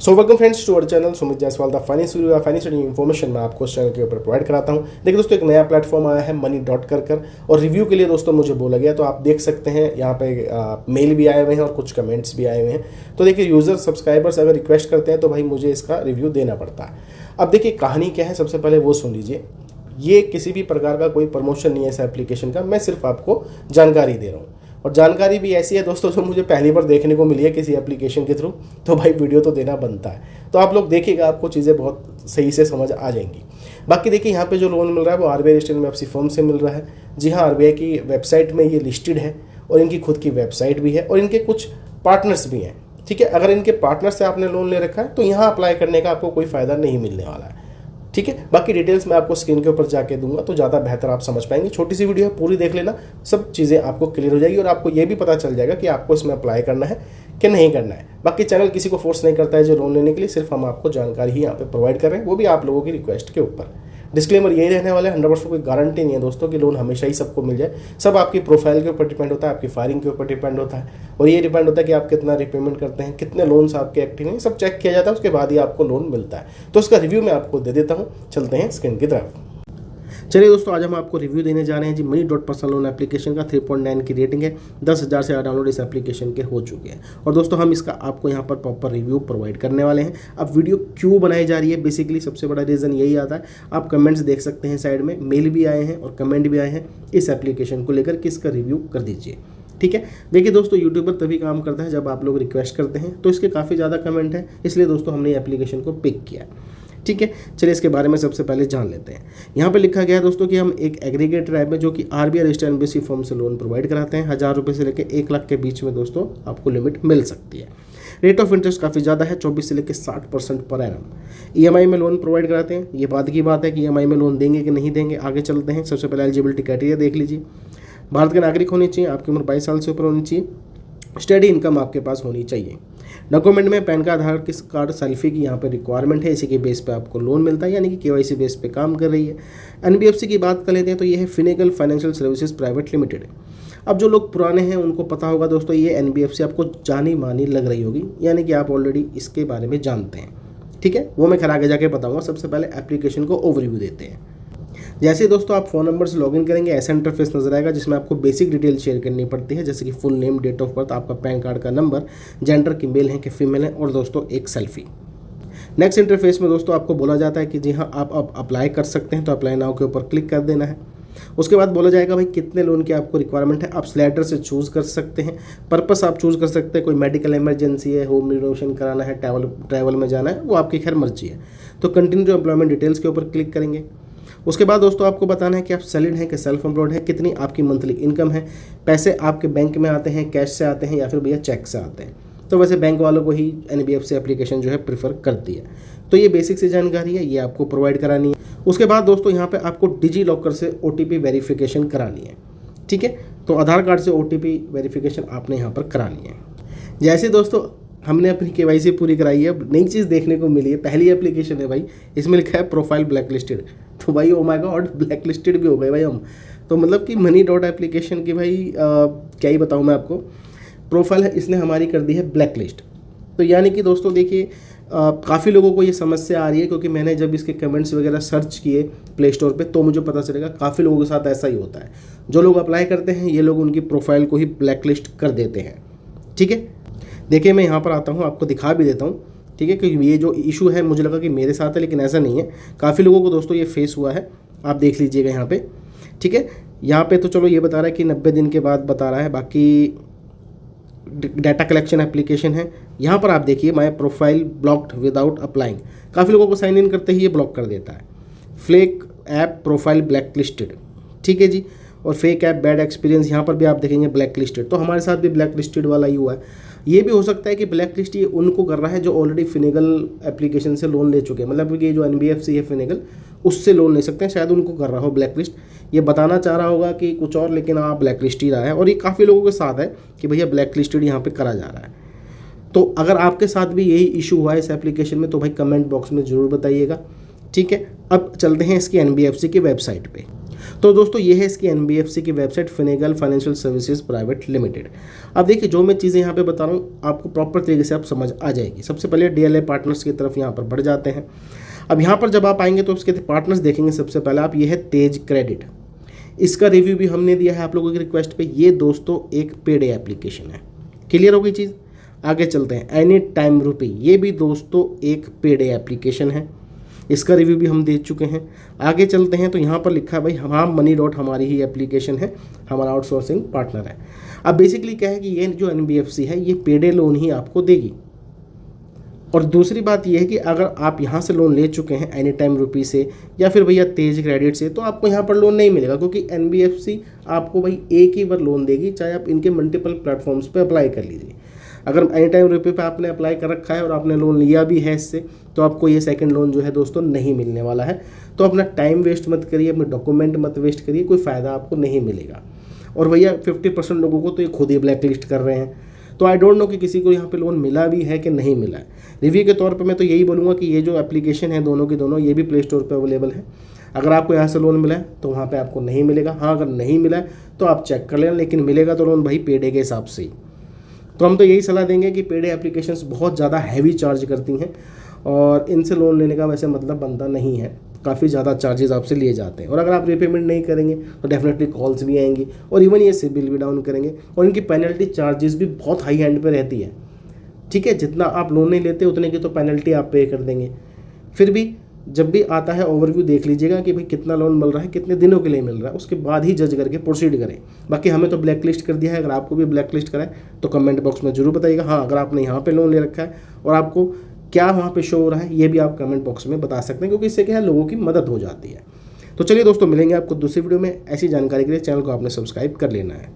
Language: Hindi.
So welcome friends to our channel Sumit Jaiswal the financial information मैं आपको इस चैनल के ऊपर प्रोवाइड कराता हूं। देखिए दोस्तों, एक नया प्लेटफॉर्म आया है मनी डॉट कर और रिव्यू के लिए दोस्तों मुझे बोला गया, तो आप देख सकते हैं यहाँ पे मेल भी आए हुए हैं और कुछ कमेंट्स भी आए हुए हैं। तो देखिए, यूजर सब्सक्राइबर्स अगर रिक्वेस्ट करते हैं तो भाई मुझे इसका रिव्यू देना पड़ता है। अब देखिए कहानी क्या है, सबसे पहले वो सुन लीजिए। ये किसी भी प्रकार का कोई प्रमोशन नहीं है इस एप्लीकेशन का, मैं सिर्फ आपको जानकारी दे रहा हूँ। और जानकारी भी ऐसी है दोस्तों जो मुझे पहली बार देखने को मिली है किसी एप्लीकेशन के थ्रू, तो भाई वीडियो तो देना बनता है। तो आप लोग देखिएगा, आपको चीज़ें बहुत सही से समझ आ जाएंगी। बाकी देखिए, यहाँ पे जो लोन मिल रहा है वो आरबीआई रजिस्टर्ड एनबीएफसी फर्म से मिल रहा है। जी हाँ, आरबीआई की वेबसाइट में ये लिस्टेड है और इनकी खुद की वेबसाइट भी है और इनके कुछ पार्टनर्स भी हैं। ठीक है, अगर इनके पार्टनर से आपने लोन ले रखा है तो यहाँ अप्लाई करने का आपको कोई फ़ायदा नहीं मिलने वाला है। ठीक है, बाकी डिटेल्स मैं आपको स्क्रीन के ऊपर जाके दूंगा तो ज़्यादा बेहतर आप समझ पाएंगे। छोटी सी वीडियो है, पूरी देख लेना, सब चीज़ें आपको क्लियर हो जाएगी और आपको ये भी पता चल जाएगा कि आपको इसमें अप्लाई करना है कि नहीं करना है। बाकी चैनल किसी को फोर्स नहीं करता है जो लोन लेने के लिए, सिर्फ हम आपको जानकारी ही यहाँ पे प्रोवाइड कर रहे हैं, वो भी आप लोगों की रिक्वेस्ट के ऊपर। डिस्क्लेमर यही रहने वाला है, 100% कोई गारंटी नहीं है दोस्तों कि लोन हमेशा ही सबको मिल जाए। सब आपकी प्रोफाइल के ऊपर डिपेंड होता है, आपकी फायरिंग के ऊपर डिपेंड होता है और ये डिपेंड होता है कि आप कितना रिपेमेंट करते हैं, कितने लोन्स आपके एक्टिव हैं, सब चेक किया जाता है, उसके बाद ही आपको लोन मिलता है। तो उसका रिव्यू मैं आपको दे देता हूँ। चलते हैं स्क्रीन की तरफ। चलिए दोस्तों, आज हम आपको रिव्यू देने जा रहे हैं G money dot personal loan application का। 3.9 की रेटिंग है, 10,000 से डाउनलोड इस एप्लीकेशन के हो चुके हैं और दोस्तों हम इसका आपको यहाँ पर प्रॉपर रिव्यू प्रोवाइड करने वाले हैं। अब वीडियो क्यों बनाई जा रही है, बेसिकली सबसे बड़ा रीज़न यही आता है। आप कमेंट्स देख सकते हैं, साइड में मेल भी आए हैं और कमेंट भी आए हैं इस एप्लीकेशन को लेकर कि इसका रिव्यू कर दीजिए। ठीक है, देखिए दोस्तों, यूट्यूबर तभी काम करता है जब आप लोग रिक्वेस्ट करते हैं, तो इसके काफ़ी ज़्यादा कमेंट है, इसलिए दोस्तों हमने एप्लीकेशन को पिक किया। ठीक है, चलिए इसके बारे में सबसे पहले जान लेते हैं। यहाँ पे लिखा गया है दोस्तों कि हम एक एग्रीगेटर ऐप है जो कि आरबीआई रजिस्टर्ड एनबीएफसी फर्म से लोन प्रोवाइड कराते हैं। 1000 रुपये से लेकर 1 लाख के बीच में दोस्तों आपको लिमिट मिल सकती है। रेट ऑफ इंटरेस्ट काफ़ी ज़्यादा है, 24 से लेकर 60% पर एनम। ईएमआई में लोन प्रोवाइड कराते हैं। ये बात की बात है कि ईएमआई में लोन देंगे कि नहीं देंगे, आगे चलते हैं। सबसे पहले एलिजिबिलिटी क्राइटेरिया देख लीजिए। भारत के नागरिक होने चाहिए, आपकी उम्र 22 साल से ऊपर होनी चाहिए, स्टडी इनकम आपके पास होनी चाहिए। डॉक्यूमेंट में पैन कार्ड, आधार कार्ड, सेल्फी की यहाँ पे रिक्वायरमेंट है। इसी के बेस पे आपको लोन मिलता है, यानी कि केवाईसी बेस पे काम कर रही है। एनबीएफसी की बात कर लेते हैं तो ये है फिनेगल फाइनेंशियल सर्विसेज प्राइवेट लिमिटेड। अब जो लोग पुराने हैं उनको पता होगा दोस्तों, ये एनबीएफसी आपको जानी मानी लग रही होगी, यानी कि आप ऑलरेडी इसके बारे में जानते हैं। ठीक है, वो मैं खैर आगे जाके बताऊँगा। सबसे पहले एप्लीकेशन को ओवरव्यू देते हैं। जैसे दोस्तों आप फ़ोन नंबर से लॉगिन करेंगे, ऐसा इंटरफेस नजर आएगा जिसमें आपको बेसिक डिटेल शेयर करनी पड़ती है, जैसे कि full name, date of birth, आपका पैन कार्ड का नंबर, जेंडर की मेल है कि फीमेल है और दोस्तों एक सेल्फी। नेक्स्ट इंटरफेस में दोस्तों आपको बोला जाता है कि जी हाँ आप अप्लाई कर सकते हैं, तो अप्लाई नाउ के ऊपर क्लिक कर देना है। उसके बाद बोला जाएगा भाई कितने लोन की आपको रिक्वायरमेंट है। आप स्लाइडर से चूज़ कर सकते हैं, पर्पस आप चूज़ कर सकते हैं, कोई मेडिकल इमरजेंसी है, होम रिनोवेशन कराना है, ट्रैवल में जाना है, वो आपकी खैर मर्जी है। तो कंटिन्यू एम्प्लॉयमेंट डिटेल्स के ऊपर क्लिक करेंगे। उसके बाद दोस्तों आपको बताना है कि आप सैलरीड हैं कि सेल्फ एम्प्लॉयड हैं, कितनी आपकी मंथली इनकम है, पैसे आपके बैंक में आते हैं, कैश से आते हैं या फिर भैया चेक से आते हैं। तो वैसे बैंक वालों को ही एनबीएफसी एप्लीकेशन जो है प्रीफर करती है। तो ये बेसिक सी जानकारी है, ये आपको प्रोवाइड करानी है। उसके बाद दोस्तों यहाँ पे आपको डिजी लॉकर से ओटीपी वेरिफिकेशन करानी है। ठीक है, तो आधार कार्ड से ओटीपी वेरिफिकेशन आपने यहाँ पर करानी है। जैसे दोस्तों हमने अपनी केवाईसी पूरी कराई है, अब नई चीज़ देखने को मिली है। पहली एप्लीकेशन है भाई, इसमें लिखा है प्रोफाइल ब्लैक लिस्टेड। तो भाई oh my God, black listed भी हो गए भाई हम। तो मतलब कि मनी डॉट एप्लीकेशन की भाई क्या ही बताऊँ मैं आपको, प्रोफाइल है इसने हमारी कर दी है ब्लैक लिस्ट। तो यानी कि दोस्तों देखिए, काफ़ी लोगों को ये समस्या आ रही है, क्योंकि मैंने जब इसके कमेंट्स वगैरह सर्च किए प्ले स्टोर पे तो मुझे पता चलेगा काफ़ी लोगों के साथ ऐसा ही होता है। जो लोग अप्लाई करते हैं ये लोग उनकी प्रोफाइल को ही ब्लैक लिस्ट कर देते हैं। ठीक है, देखिए मैं यहाँ पर आता हूँ, आपको दिखा भी देता हूँ। ठीक है, क्योंकि ये जो इशू है मुझे लगा कि मेरे साथ है, लेकिन ऐसा नहीं है, काफ़ी लोगों को दोस्तों ये फेस हुआ है। आप देख लीजिएगा यहाँ पे। ठीक है, यहाँ पे तो चलो ये बता रहा है कि 90 दिन के बाद बता रहा है, बाकी डाटा कलेक्शन एप्लीकेशन है। यहाँ पर आप देखिए my profile blocked without applying, काफ़ी लोगों को साइन इन करते ही ये ब्लॉक कर देता है। फ्लेक ऐप प्रोफाइल ब्लैक लिस्टेड। ठीक है जी, और फेक ऐप बैड एक्सपीरियंस, यहाँ पर भी आप देखेंगे ब्लैक लिस्टेड। तो हमारे साथ भी ब्लैक लिस्टेड वाला ही हुआ है। ये भी हो सकता है कि ब्लैक लिस्ट ये उनको कर रहा है जो ऑलरेडी फिनेगल एप्लीकेशन से लोन ले चुके हैं, मतलब ये जो एनबीएफसी है फिनेगल उससे लोन ले सकते हैं, शायद उनको कर रहा हो ब्लैक लिस्ट। ये बताना चाह रहा होगा कि कुछ और, लेकिन हाँ ब्लैक लिस्ट ही रहा है। और ये काफ़ी लोगों के साथ है कि भैया ब्लैक लिस्टेड यहाँ पे करा जा रहा है। तो अगर आपके साथ भी यही इशू हुआ है इस एप्लीकेशन में तो भाई कमेंट बॉक्स में ज़रूर बताइएगा। ठीक है, अब चलते हैं इसकी एनबीएफसी की वेबसाइट पे। तो दोस्तों ये है इसकी NBFC की website, Finagle financial services private limited. अब देखिए जो मैं चीज़ें यहाँ पे बता रहा हूँ आपको प्रॉपर तरीके से आप समझ आ जाएगी। सबसे पहले DLA पार्टनर्स की तरफ यहाँ पर बढ़ जाते हैं। अब यहाँ पर जब आप आएंगे तो उसके पार्टनर्स देखेंगे सबसे पहले आप, ये है तेज क्रेडिट। इसका रिव्यू भी हमने दिया है आप लोगों की रिक्वेस्ट पे। ये दोस्तों एक पेड एप्लीकेशन है। क्लियर हो गई चीज़? आगे चलते हैं। एनी टाइम रुपी, ये भी दोस्तों एक पेड एप्लीकेशन है। इसका रिव्यू भी हम दे चुके हैं। आगे चलते हैं तो यहाँ पर लिखा है भाई हम मनी डॉट हमारी ही एप्लीकेशन है, हमारा आउटसोर्सिंग पार्टनर है। अब बेसिकली क्या है कि ये जो NBFC है ये पेड लोन ही आपको देगी। और दूसरी बात यह है कि अगर आप यहाँ से लोन ले चुके हैं एनी टाइम रुपी से या फिर भैया तेज क्रेडिट से, तो आपको यहाँ पर लोन नहीं मिलेगा, क्योंकि NBFC आपको भाई एक ही बार लोन देगी, चाहे आप इनके मल्टीपल प्लेटफॉर्म्स पे अप्लाई कर लीजिए। अगर एनी टाइम रुपी पे आपने अप्लाई कर रखा है और आपने लोन लिया भी है इससे, तो आपको ये सेकंड लोन जो है दोस्तों नहीं मिलने वाला है। तो अपना टाइम वेस्ट मत करिए, अपने डॉक्यूमेंट मत वेस्ट करिए, कोई फ़ायदा आपको नहीं मिलेगा। और भैया 50% लोगों को तो ये खुद ही ब्लैक लिस्ट कर रहे हैं। तो आई डोंट नो कि किसी को यहाँ पे लोन मिला भी है कि नहीं मिला है। रिव्यू के तौर पे मैं तो यही बोलूँगा कि ये जो एप्लीकेशन है दोनों की दोनों, ये भी प्ले स्टोर पे अवेलेबल है। अगर आपको यहाँ से लोन मिला है तो वहाँ पे आपको नहीं मिलेगा। हाँ, अगर नहीं मिला है तो आप चेक कर लेना, लेकिन मिलेगा तो लोन भाई पेडे के हिसाब से ही। तो हम तो यही सलाह देंगे कि पेडे एप्लीकेशंस बहुत ज़्यादा हैवी चार्ज करती हैं और इनसे लोन लेने का वैसे मतलब बनता नहीं है, काफ़ी ज़्यादा चार्जेस आपसे लिए जाते हैं। और अगर आप रीपेमेंट नहीं करेंगे तो डेफिनेटली कॉल्स भी आएंगी और इवन ये सिबिल भी डाउन करेंगे और इनकी पेनल्टी चार्जेस भी बहुत हाई एंड पे रहती है। ठीक है, जितना आप लोन नहीं लेते उतने की तो पेनल्टी आप पे कर देंगे। फिर भी जब भी आता है ओवरव्यू देख लीजिएगा कि भाई कितना लोन मिल रहा है, कितने दिनों के लिए मिल रहा है, उसके बाद ही जज करके प्रोसीड करें। बाकी हमें तो ब्लैक लिस्ट कर दिया है, अगर आपको भी ब्लैक लिस्ट करा है तो कमेंट बॉक्स में जरूर बताइएगा। हाँ, अगर आपने यहाँ पे लोन ले रखा है और आपको क्या वहाँ पे शो हो रहा है ये भी आप कमेंट बॉक्स में बता सकते हैं, क्योंकि इससे क्या है लोगों की मदद हो जाती है। तो चलिए दोस्तों, मिलेंगे आपको दूसरी वीडियो में। ऐसी जानकारी के लिए चैनल को आपने सब्सक्राइब कर लेना है।